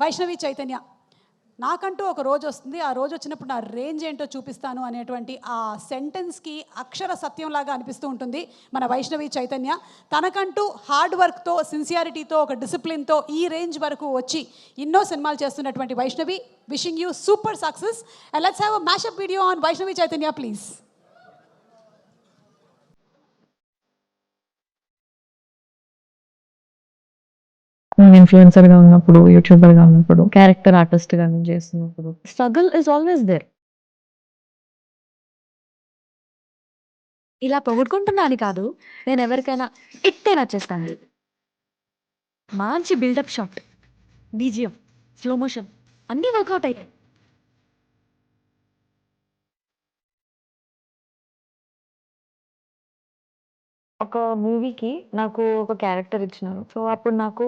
వైష్ణవి చైతన్య, నాకంటూ ఒక రోజు వస్తుంది, ఆ రోజు వచ్చినప్పుడు నా రేంజ్ ఏంటో చూపిస్తాను అనేటువంటి ఆ సెంటెన్స్కి అక్షర సత్యంలాగా అనిపిస్తూ ఉంటుంది మన వైష్ణవి చైతన్య. తనకంటూ హార్డ్ వర్క్తో, సిన్సియారిటీతో, ఒక డిసిప్లిన్తో ఈ రేంజ్ వరకు వచ్చి ఎన్నో సినిమాలు చేస్తున్నటువంటి Vaishnavi, wishing you super success. And let's have a mashup video on Vaishnavi Chaitanya please. ఇన్‌ఫ్లుయెన్సర్‌గా ఉన్నప్పుడు, యూట్యూబర్‌గా ఉన్నప్పుడు, క్యారెక్టర్ ఆర్టిస్ట్‌గా చేస్తున్నప్పుడు స్ట్రగుల్ ఈజ్ ఆల్వేస్ దేర్. ఇలా పొగుడుకుంటున్నా అని కాదు. నేను ఎవరికైనా ఇట్టే నచ్చేస్తాను. మంచి buildup shot, BGM, slow motion అన్నీ వర్కౌట్ అయ్యాయి. ఒక మూవీకి నాకు ఒక క్యారెక్టర్ ఇచ్చినారు. సో అప్పుడు నాకు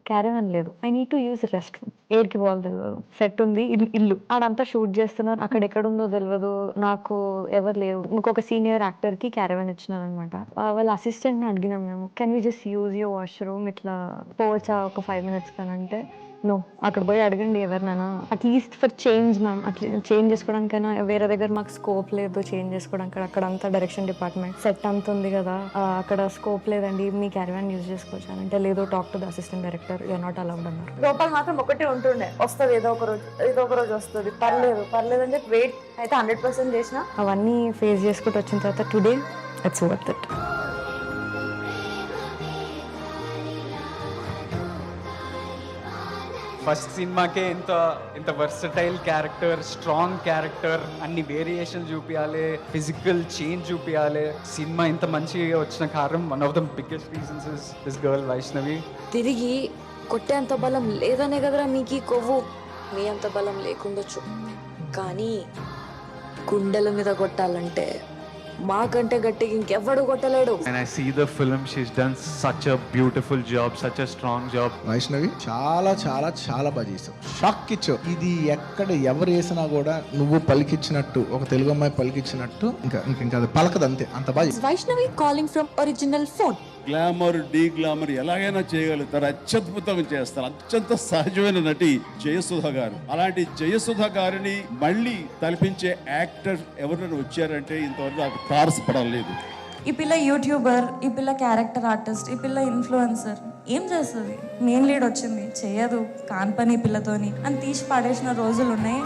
క్యారవాన్ లేదు. I need to use rest room. ఏడికి పోవాలో తెలవదు. సెట్ ఉంది, ఇల్లు ఆడంతా షూట్ చేస్తున్నారు. అక్కడ ఎక్కడుందో తెలియదు. నాకు ఎవరు లేరు. ఇంకొక సీనియర్ యాక్టర్ కి క్యారవాన్ ఇచ్చినారు అనమాట. వాళ్ళ అసిస్టెంట్ ని అడిగినాం మేము, can we just use your washroom, ఇట్లా పోవచ్చా ఒక 5 minutes కానీ అంటే, నో, అక్కడ పోయి అడగండి ఎవరినైనా, అట్లీస్ట్ ఫర్ చేంజ్ మ్యామ్, అట్లా చేంజ్ చేసుకోవడానికైనా. వేరే దగ్గర మాకు స్కోప్ లేదు చేంజ్ చేసుకోవడానికి, అక్కడ అంతా డైరెక్షన్ డిపార్ట్మెంట్ సెట్ అంత ఉంది కదా, అక్కడ స్కోప్ లేదండి, మీ క్యారవాన్ యూజ్ చేసుకోవచ్చు అంటే, లేదు, talk to the assistant director, you're not allowed అన్నారు. లోపల మాత్రం ఒకటే ఉంటుండే, వస్తుంది ఏదో ఒక రోజు వస్తుంది, పర్లేదు అని చెప్పి వెయిట్ అయితే 100% చేసిన. అవన్నీ ఫేస్ చేసుకుంటూ వచ్చిన తర్వాత today it's worth it. First సినిమాకే ఇంత వర్సటైల్ క్యారెక్టర్, స్ట్రాంగ్ క్యారెక్టర్, అన్ని వేరియేషన్ చూపించాలి, ఫిజికల్ చేంజ్ చూపించాలి. సినిమా ఇంత మంచిగా వచ్చిన కారణం, one of the biggest reasons is this girl Vaishnavi. తిరిగి కొట్టేంత బలం లేదనే కదరా మీకు కొవ్వు. మీ అంత బలం లేకుండొచ్చు, కానీ గుండెల మీద కొట్టాలంటే మాకంటే గట్టిగా ఇంకెవ్వడు కొట్టలేడు. And I see the film, she's done such a beautiful job, such a strong job. Vaishnavi చాలా చాలా చాలా బాగా చేసావు, షాక్ ఇచ్చావు. ఇది ఎక్కడ ఎవరు వేసినా కూడా నువ్వు పలికిచ్చినట్టు, ఒక తెలుగు అమ్మాయి పలికిచ్చినట్టు ఇంకా అది పలకదు, అంతే, అంత బాగా. Vaishnavi calling from original phone. Glamour, D glamour ఎలాగైనా చేయగలుగుతారు, అత్యద్భుతంగా చేస్తారు. అత్యంత సహజమైన నటి జయసుధ గారు. అలాంటి జయసుధ గారిని మళ్ళీ తలపించే యాక్టర్ ఎవరైనా వచ్చారంటే ఇంతవరకు నాకు తారసపడలేదు. ఈ పిల్ల యూట్యూబర్, ఈ పిల్ల క్యారెక్టర్ ఆర్టిస్ట్, ఈ పిల్ల ఇన్ఫ్లుయెన్సర్, ఏం చేస్తుంది? మెయిన్ లీడ్ వచ్చింది, చేయదు, కాన్ పని పిల్లతోని అని తీసి పడేసిన రోజులు ఉన్నాయి.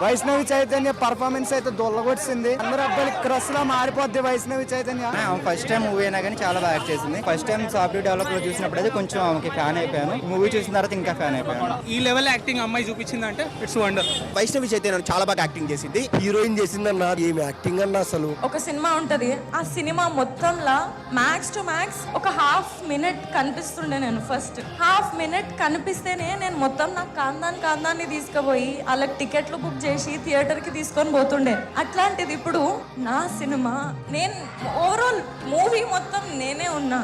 వైష్ణవి చైతన్య పర్ఫార్మెన్స్ అయితే దొల్లగొచ్చింది. అందరు అబ్బాయిలు క్రష్ లా మారిపోద్ది Vaishnavi Chaitanya. First time movie అయినా కానీ చాలా బాగా యాక్ట్ చేసింది. ఫస్ట్ టైం సాఫ్ట్వేర్ డెవలప్ లో చూసినప్పుడు అయితే కొంచెం ఆమెకి ఫ్యాన్ అయిపోయాను. మూవీ చూసిన తర్వాత ఇంకా ఫ్యాన్ అయిపోయాను. ఈ లెవెల్ యాక్టింగ్ అమ్మాయి చూపించిందంటే ఇట్స్ వండర్. వైష్ణవి చైతన్య చాలా బాగా యాక్టింగ్ చేసింది. హీరోయిన్ చేసిందన్న, ఏమి యాక్టింగ్ అన్న అసలు. ఒక సినిమా ఉంటది, ఆ సినిమా మొత్తంలో మ్యాక్స్ టు మ్యాక్స్ ఒక ½ minute కనిపిస్తుండే. నేను ఫస్ట్ ½ minute కనిపిస్తేనే నేను మొత్తం నాకు కాందాన్ని తీసుకుపోయి వాళ్ళకి టికెట్లు బుక్ చేసి థియేటర్ కి తీసుకొని పోతుండే. అట్లాంటిది ఇప్పుడు నా సినిమా, నేను ఓవరాల్ మూవీ మొత్తం నేనే ఉన్నా.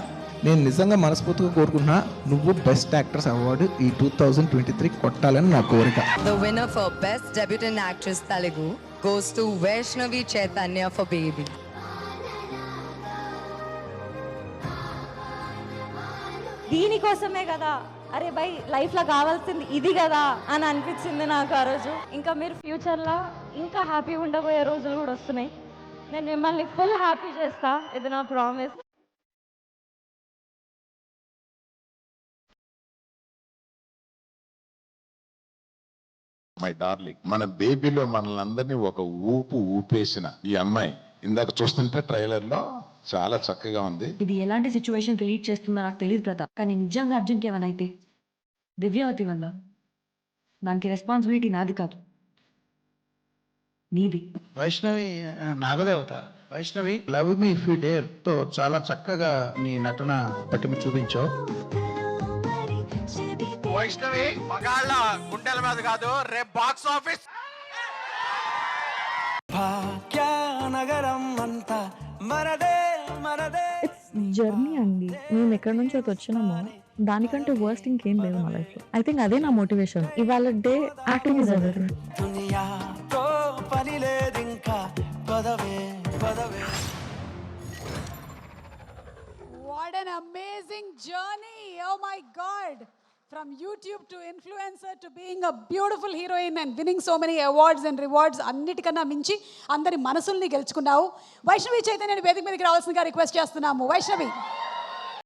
నేను నిజంగా మనస్ఫూర్తిగా కోరుకుంటున్నా, నువ్వు బెస్ట్ యాక్ట్రెస్ అవార్డు ఈ 2023 కొట్టాలని నా కోరిక. The winner for Best Debutant Actress Telugu goes to Vaishnavi Chaitanya for Baby. దీనికోసమే కదా, అరే బై లైఫ్లో కావాల్సింది ఇది కదా అని అనిపించింది నాకు ఆ రోజు. ఇంకా మీరు ఫ్యూచర్లో ఇంకా హ్యాపీ ఉండబోయే రోజులు కూడా వస్తున్నాయి. నేను మిమ్మల్ని ఫుల్ హ్యాపీ చేస్తా, ఇది నా ప్రామిస్. మై డార్లింగ్, మన బేబీలో మనల్ని అందరినీ ఒక ఊపేసిన ఈ అమ్మాయి ఇందాక చూస్తుంటే ట్రైలర్ లో చాలా చక్కగా ఉంది. ఇది ఎలాంటి సిచ్యువేషన్ క్రియేట్ చేస్తుందో నాకు తెలియదు ప్రతాప్, కానీ నిజంగా అర్జున్కి ఏమైనా అయితే దివ్యావతి వల్ల దానికి రెస్పాన్సిబిలిటీ నాది కాదు, నీది. వైష్ణవి నాగదేవత. Vaishnavi, love me if you dare తో చాలా చక్కగా నీ నటన పట్టిమ చూపించావు. వైష్ణవి మగాళ్ళ గుండెల మీద కాదు, రేపు బాక్స్ ఆఫీస్. భాగ్యనగరం అంతా మనదే మనదే. ఇట్స్ జర్నీ అండి. మేము ఎక్కడి నుంచి అయితే వచ్చినామో దానికంటే వర్స్ట్ ఇంకేం లేదు మా లైఫ్ లో. ఐ థింక్ అదే నా మోటివేషన్. ఇవాళ డే యాక్టింగ్ ఇస్ ఎవరీథింగ్. దునియాతో పని లేదు ఇంకా, పదవే పదవే. What an amazing journey. Oh my God. From YouTube to influencer to being a beautiful heroine and winning so many awards and rewards, అన్నిటికన్నా మించి అందరి మనసుల్ని గెలుచుకున్నావు. వైష్ణవి చైతన్యని వేదిక మీదకి రావాల్సిందిగా రిక్వెస్ట్ చేస్తున్నాము. వైష్ణవి.